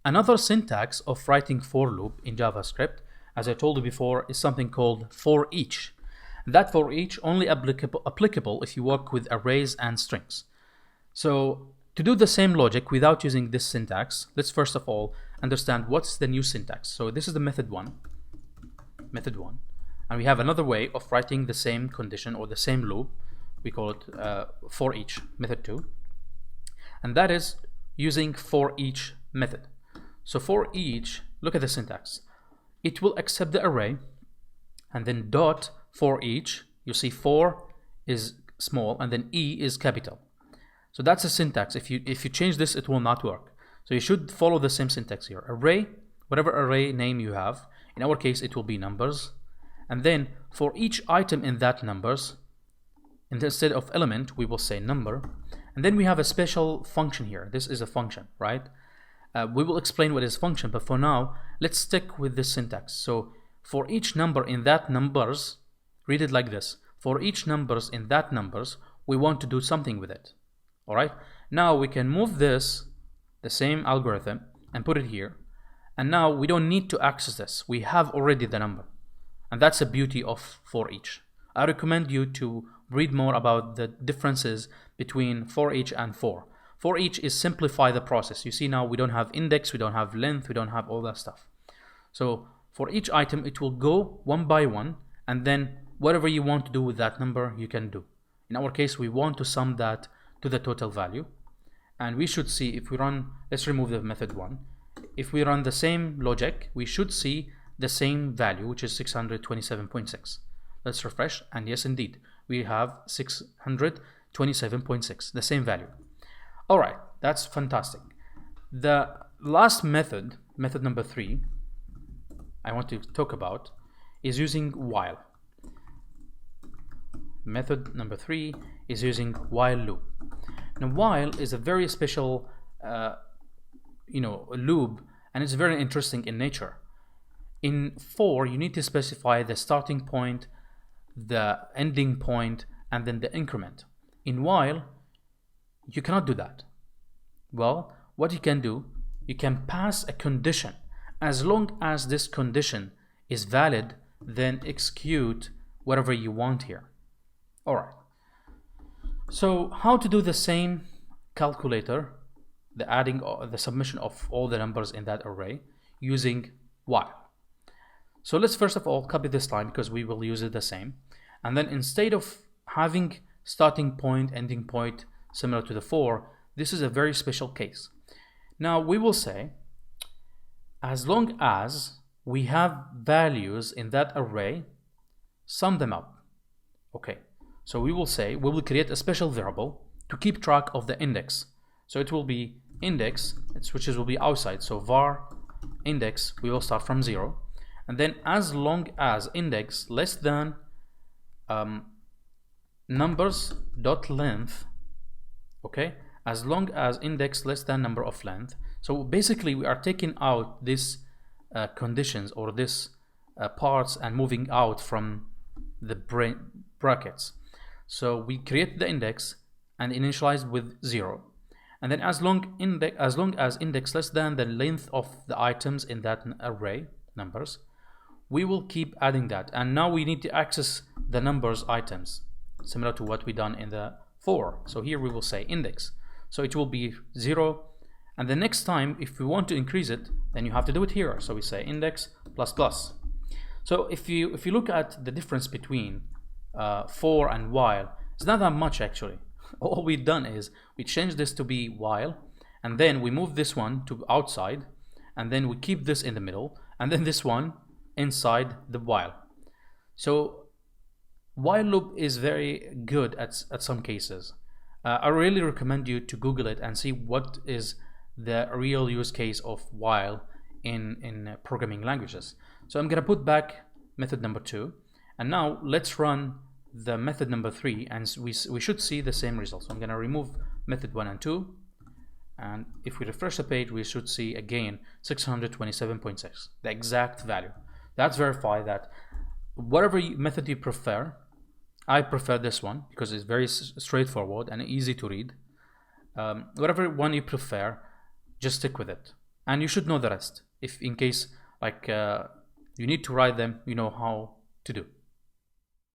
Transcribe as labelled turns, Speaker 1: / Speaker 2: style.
Speaker 1: Another syntax of writing for loop in JavaScript, as I told you before, is something called forEach. That forEach only applicable if you work with arrays and strings. So to do the same logic without using this syntax, let's first of all understand what's the new syntax. So this is the method one, and we have another way of writing the same condition or the same loop. We call it forEach method 2, and that is using forEach method. So for each, look at the syntax. It will accept the array, and then dot for each. You see for is small, and then e is capital. So that's the syntax. If you change this, it will not work. So you should follow the same syntax here. Array, whatever array name you have. In our case, it will be numbers. And then for each item in that numbers, instead of element, we will say number. And then we have a special function here. This is a function, right? We will explain what is function, but for now, let's stick with this syntax. So for each number in that numbers, read it like this. For each numbers in that numbers, we want to do something with it. All right. Now we can move this, the same algorithm, and put it here. And now we don't need to access this. We have already the number. And that's the beauty of for each. I recommend you to read more about the differences between for each and for. For each is simplify the process. You see now we don't have index, we don't have length, we don't have all that stuff. So for each item, it will go one by one, and then whatever you want to do with that number, you can do. In our case, we want to sum that to the total value. And we should see if we run, let's remove the method one. If we run the same logic, we should see the same value, which is 627.6. Let's refresh, and yes, indeed, we have 627.6, the same value. All right, that's fantastic. The last method, method number 3, I want to talk about is using while. Method number 3 is using while loop. Now, while is a very special, loop, and it's very interesting in nature. In for, you need to specify the starting point, the ending point, and then the increment. In while, you cannot do that. Well, what you can do, you can pass a condition. As long as this condition is valid, then execute whatever you want here. All right. So how to do the same calculator, the adding or the submission of all the numbers in that array using while. So let's first of all copy this line because we will use it the same. And then instead of having starting point, ending point similar to the for, this is a very special case. Now we will say, as long as we have values in that array, sum them up. Okay, so we will say, we will create a special variable to keep track of the index. So it will be index, which will be outside. So var index, we will start from 0. And then as long as index less than numbers dot length, okay, as long as index less than number of length. So basically we are taking out this conditions or this parts and moving out from the brackets. So we create the index and initialize with 0, and then as long as index less than the length of the items in that array numbers, we will keep adding that. And now we need to access the numbers items similar to what we done in the for. So here we will say index, so it will be 0, and the next time if we want to increase it, then you have to do it here. So we say index plus plus. So if you look at the difference between for and while, it's not that much actually. All we've done is we changed this to be while, and then we move this one to outside, and then we keep this in the middle, and then this one inside the while. So while loop is very good at some cases. I really recommend you to Google it and see what is the real use case of while in programming languages. So I'm gonna put back method number 2, and now let's run the method number 3, and we should see the same result. So I'm gonna remove method 1 and 2, and if we refresh the page, we should see again 627.6, the exact value. That's verify that whatever method you prefer, I prefer this one because it's very straightforward and easy to read. Whatever one you prefer, just stick with it. and you should know the rest. If in case like you need to write them, you know how to do.